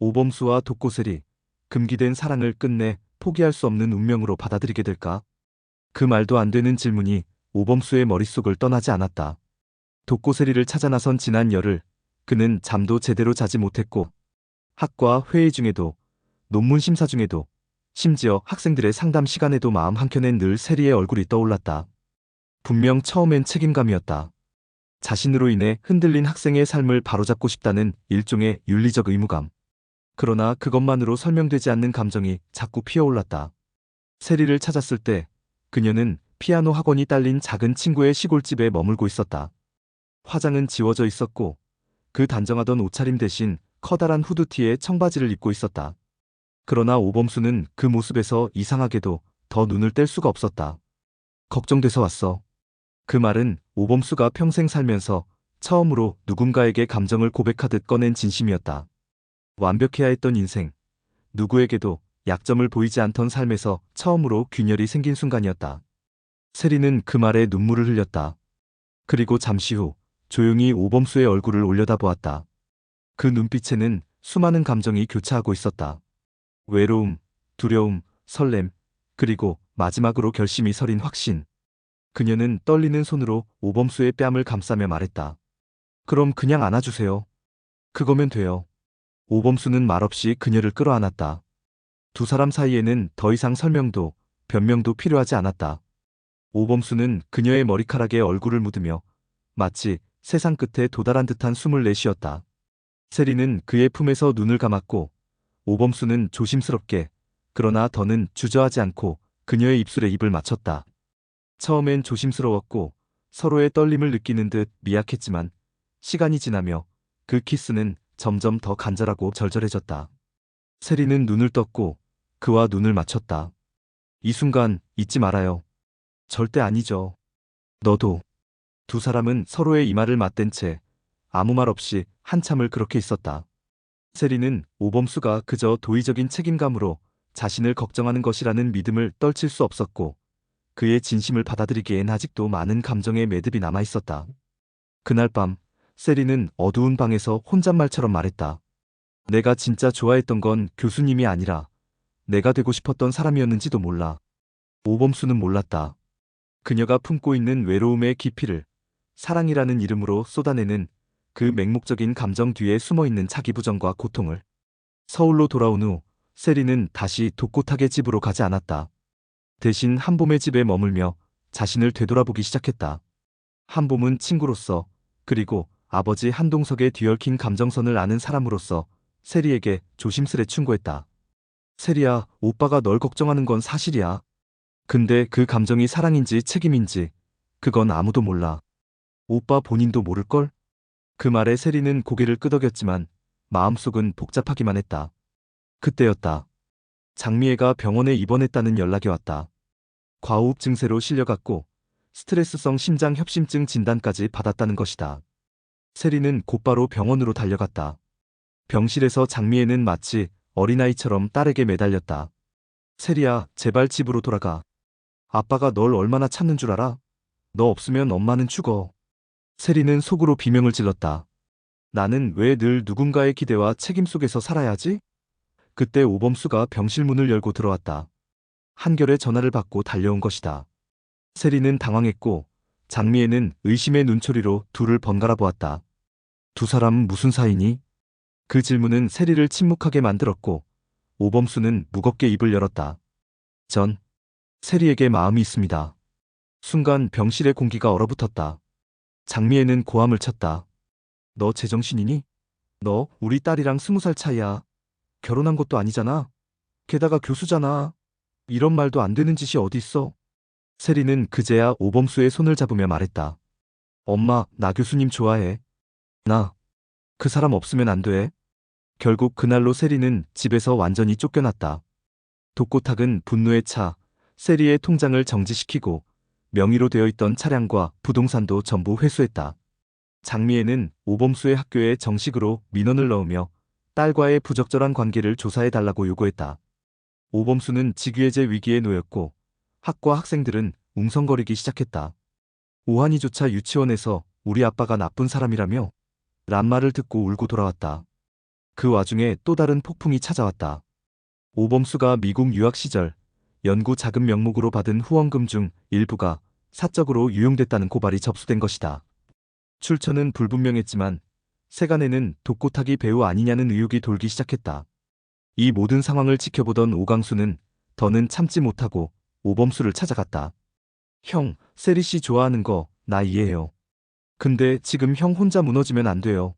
오범수와 독고셀이 금기된 사랑을 끝내 포기할 수 없는 운명으로 받아들이게 될까? 그 말도 안 되는 질문이 오범수의 머릿속을 떠나지 않았다. 독고세리를 찾아 나선 지난 열흘, 그는 잠도 제대로 자지 못했고 학과 회의 중에도 논문 심사 중에도 심지어 학생들의 상담 시간에도 마음 한켠엔 늘 세리의 얼굴이 떠올랐다. 분명 처음엔 책임감이었다. 자신으로 인해 흔들린 학생의 삶을 바로잡고 싶다는 일종의 윤리적 의무감. 그러나 그것만으로 설명되지 않는 감정이 자꾸 피어올랐다. 세리를 찾았을 때 그녀는 피아노 학원이 딸린 작은 친구의 시골집에 머물고 있었다. 화장은 지워져 있었고 그 단정하던 옷차림 대신 커다란 후드티에 청바지를 입고 있었다. 그러나 오범수는 그 모습에서 이상하게도 더 눈을 뗄 수가 없었다. 걱정돼서 왔어. 그 말은 오범수가 평생 살면서 처음으로 누군가에게 감정을 고백하듯 꺼낸 진심이었다. 완벽해야 했던 인생, 누구에게도 약점을 보이지 않던 삶에서 처음으로 균열이 생긴 순간이었다. 세리는 그 말에 눈물을 흘렸다. 그리고 잠시 후 조용히 오범수의 얼굴을 올려다보았다. 그 눈빛에는 수많은 감정이 교차하고 있었다. 외로움, 두려움, 설렘, 그리고 마지막으로 결심이 서린 확신. 그녀는 떨리는 손으로 오범수의 뺨을 감싸며 말했다. 그럼 그냥 안아주세요. 그거면 돼요. 오범수는 말없이 그녀를 끌어안았다. 두 사람 사이에는 더 이상 설명도 변명도 필요하지 않았다. 오범수는 그녀의 머리카락에 얼굴을 묻으며 마치 세상 끝에 도달한 듯한 숨을 내쉬었다. 세리는 그의 품에서 눈을 감았고 오범수는 조심스럽게 그러나 더는 주저하지 않고 그녀의 입술에 입을 맞췄다. 처음엔 조심스러웠고 서로의 떨림을 느끼는 듯 미약했지만 시간이 지나며 그 키스는 점점 더 간절하고 절절해졌다. 세리는 눈을 떴고 그와 눈을 맞췄다. 이 순간 잊지 말아요. 절대 아니죠. 너도. 두 사람은 서로의 이마를 맞댄 채 아무 말 없이 한참을 그렇게 있었다. 세리는 오범수가 그저 도의적인 책임감으로 자신을 걱정하는 것이라는 믿음을 떨칠 수 없었고 그의 진심을 받아들이기엔 아직도 많은 감정의 매듭이 남아있었다. 그날 밤 세리는 어두운 방에서 혼잣말처럼 말했다. 내가 진짜 좋아했던 건 교수님이 아니라 내가 되고 싶었던 사람이었는지도 몰라. 오범수는 몰랐다. 그녀가 품고 있는 외로움의 깊이를 사랑이라는 이름으로 쏟아내는 그 맹목적인 감정 뒤에 숨어있는 자기부정과 고통을. 서울로 돌아온 후 세리는 다시 독고탁의 집으로 가지 않았다. 대신 한봄의 집에 머물며 자신을 되돌아보기 시작했다. 한봄은 친구로서 그리고 아버지 한동석의 뒤얽힌 감정선을 아는 사람으로서 세리에게 조심스레 충고했다. 세리야, 오빠가 널 걱정하는 건 사실이야. 근데 그 감정이 사랑인지 책임인지 그건 아무도 몰라. 오빠 본인도 모를걸? 그 말에 세리는 고개를 끄덕였지만 마음속은 복잡하기만 했다. 그때였다. 장미애가 병원에 입원했다는 연락이 왔다. 과호흡 증세로 실려갔고 스트레스성 심장협심증 진단까지 받았다는 것이다. 세리는 곧바로 병원으로 달려갔다. 병실에서 장미애는 마치 어린아이처럼 딸에게 매달렸다. 세리야, 제발 집으로 돌아가. 아빠가 널 얼마나 찾는 줄 알아? 너 없으면 엄마는 죽어. 세리는 속으로 비명을 질렀다. 나는 왜 늘 누군가의 기대와 책임 속에서 살아야 하지? 그때 오범수가 병실 문을 열고 들어왔다. 한결의 전화를 받고 달려온 것이다. 세리는 당황했고 장미애는 의심의 눈초리로 둘을 번갈아 보았다. 두 사람 무슨 사이니? 그 질문은 세리를 침묵하게 만들었고 오범수는 무겁게 입을 열었다. 전 세리에게 마음이 있습니다. 순간 병실의 공기가 얼어붙었다. 장미애는 고함을 쳤다. 너 제정신이니? 너 우리 딸이랑 20살 차이야. 결혼한 것도 아니잖아. 게다가 교수잖아. 이런 말도 안 되는 짓이 어디 있어? 세리는 그제야 오범수의 손을 잡으며 말했다. 엄마, 나 교수님 좋아해. 나 그 사람 없으면 안 돼. 결국 그날로 세리는 집에서 완전히 쫓겨났다. 독고탁은 분노에 차 세리의 통장을 정지시키고 명의로 되어 있던 차량과 부동산도 전부 회수했다. 장미애는 오범수의 학교에 정식으로 민원을 넣으며 딸과의 부적절한 관계를 조사해달라고 요구했다. 오범수는 직위해제 위기에 놓였고 학과 학생들은 웅성거리기 시작했다. 오한이조차 유치원에서 우리 아빠가 나쁜 사람이라며 란 말을 듣고 울고 돌아왔다. 그 와중에 또 다른 폭풍이 찾아왔다. 오범수가 미국 유학 시절 연구 자금 명목으로 받은 후원금 중 일부가 사적으로 유용됐다는 고발이 접수된 것이다. 출처는 불분명했지만 세간에는 독고타기 배우 아니냐는 의혹이 돌기 시작했다. 이 모든 상황을 지켜보던 오강수는 더는 참지 못하고 오범수를 찾아갔다. 형, 세리 씨 좋아하는 거 나 이해해요. 근데 지금 형 혼자 무너지면 안 돼요.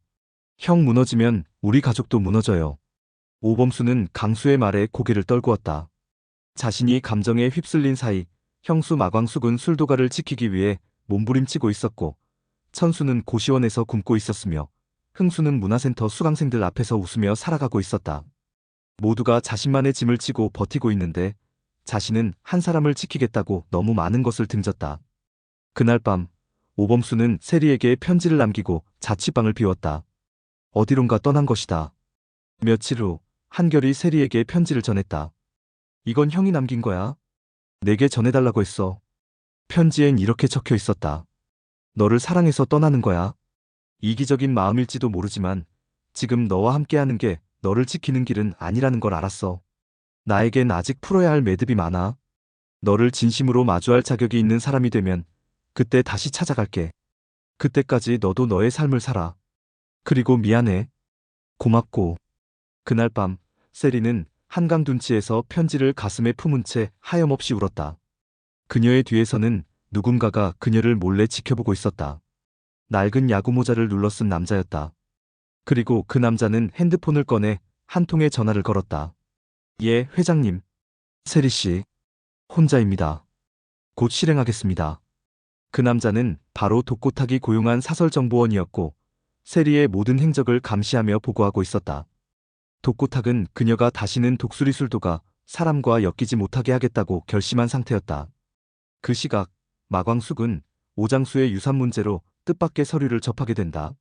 형 무너지면 우리 가족도 무너져요. 오범수는 강수의 말에 고개를 떨구었다. 자신이 감정에 휩쓸린 사이 형수 마광숙은 술도가를 지키기 위해 몸부림치고 있었고 천수는 고시원에서 굶고 있었으며 흥수는 문화센터 수강생들 앞에서 웃으며 살아가고 있었다. 모두가 자신만의 짐을 지고 버티고 있는데 자신은 한 사람을 지키겠다고 너무 많은 것을 등졌다. 그날 밤 오범수는 세리에게 편지를 남기고 자취방을 비웠다. 어디론가 떠난 것이다. 며칠 후 한결이 세리에게 편지를 전했다. 이건 형이 남긴 거야. 내게 전해달라고 했어. 편지엔 이렇게 적혀 있었다. 너를 사랑해서 떠나는 거야. 이기적인 마음일지도 모르지만 지금 너와 함께하는 게 너를 지키는 길은 아니라는 걸 알았어. 나에겐 아직 풀어야 할 매듭이 많아. 너를 진심으로 마주할 자격이 있는 사람이 되면 그때 다시 찾아갈게. 그때까지 너도 너의 삶을 살아. 그리고 미안해. 고맙고. 그날 밤 세리는 한강 둔치에서 편지를 가슴에 품은 채 하염없이 울었다. 그녀의 뒤에서는 누군가가 그녀를 몰래 지켜보고 있었다. 낡은 야구 모자를 눌러 쓴 남자였다. 그리고 그 남자는 핸드폰을 꺼내 한 통의 전화를 걸었다. 예, 회장님. 세리 씨. 혼자입니다. 곧 실행하겠습니다. 그 남자는 바로 독고타기 고용한 사설정보원이었고 세리의 모든 행적을 감시하며 보고하고 있었다. 독고탁은 그녀가 다시는 독수리 술도가 사람과 엮이지 못하게 하겠다고 결심한 상태였다. 그 시각 마광숙은 오장수의 유산 문제로 뜻밖의 서류를 접하게 된다.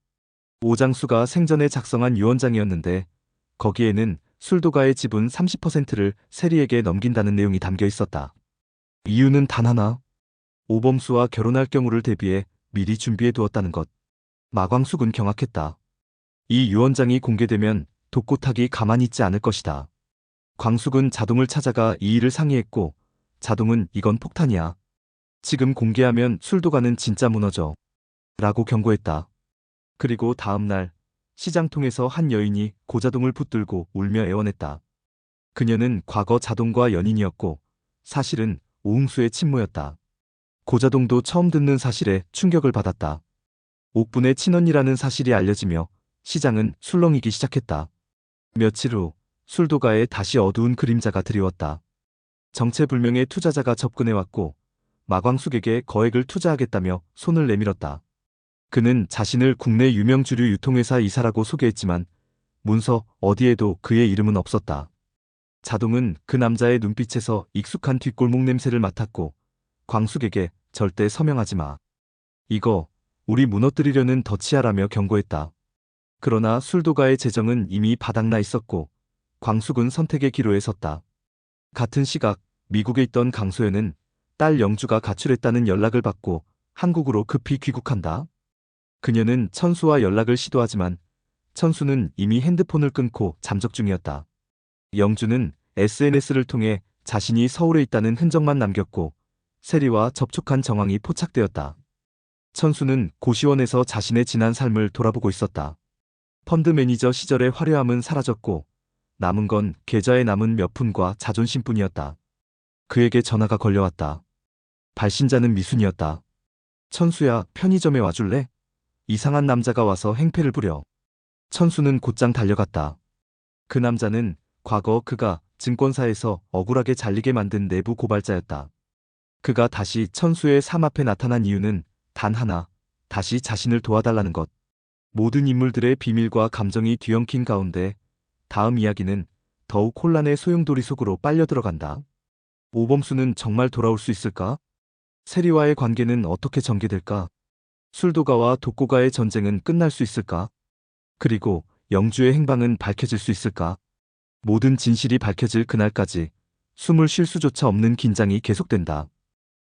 오장수가 생전에 작성한 유언장이었는데 거기에는 술도가의 지분 30%를 세리에게 넘긴다는 내용이 담겨 있었다. 이유는 단 하나. 오범수와 결혼할 경우를 대비해 미리 준비해 두었다는 것. 마광숙은 경악했다. 이 유언장이 공개되면 독고탁이 가만히 있지 않을 것이다. 광숙은 자동을 찾아가 이 일을 상의했고 자동은 이건 폭탄이야. 지금 공개하면 술도가는 진짜 무너져. 라고 경고했다. 그리고 다음 날 시장통에서 한 여인이 고자동을 붙들고 울며 애원했다. 그녀는 과거 자동과 연인이었고 사실은 오흥수의 친모였다. 고자동도 처음 듣는 사실에 충격을 받았다. 옥분의 친언니라는 사실이 알려지며 시장은 술렁이기 시작했다. 며칠 후 술도가에 다시 어두운 그림자가 드리웠다. 정체불명의 투자자가 접근해왔고 마광숙에게 거액을 투자하겠다며 손을 내밀었다. 그는 자신을 국내 유명 주류 유통회사 이사라고 소개했지만 문서 어디에도 그의 이름은 없었다. 자동은 그 남자의 눈빛에서 익숙한 뒷골목 냄새를 맡았고 광숙에게 절대 서명하지 마. 이거 우리 무너뜨리려는 덫이야라며 경고했다. 그러나 술도가의 재정은 이미 바닥나 있었고 광숙은 선택의 기로에 섰다. 같은 시각 미국에 있던 강소연은 딸 영주가 가출했다는 연락을 받고 한국으로 급히 귀국한다. 그녀는 천수와 연락을 시도하지만 천수는 이미 핸드폰을 끊고 잠적 중이었다. 영주는 SNS를 통해 자신이 서울에 있다는 흔적만 남겼고 세리와 접촉한 정황이 포착되었다. 천수는 고시원에서 자신의 지난 삶을 돌아보고 있었다. 펀드 매니저 시절의 화려함은 사라졌고 남은 건 계좌에 남은 몇 푼과 자존심뿐이었다. 그에게 전화가 걸려왔다. 발신자는 미순이었다. 천수야, 편의점에 와줄래? 이상한 남자가 와서 행패를 부려. 천수는 곧장 달려갔다. 그 남자는 과거 그가 증권사에서 억울하게 잘리게 만든 내부 고발자였다. 그가 다시 천수의 삶 앞에 나타난 이유는 단 하나, 다시 자신을 도와달라는 것. 모든 인물들의 비밀과 감정이 뒤엉킨 가운데 다음 이야기는 더욱 혼란의 소용돌이 속으로 빨려 들어간다. 오범수는 정말 돌아올 수 있을까? 세리와의 관계는 어떻게 전개될까? 술도가와 독고가의 전쟁은 끝날 수 있을까? 그리고 영주의 행방은 밝혀질 수 있을까? 모든 진실이 밝혀질 그날까지 숨을 쉴 수조차 없는 긴장이 계속된다.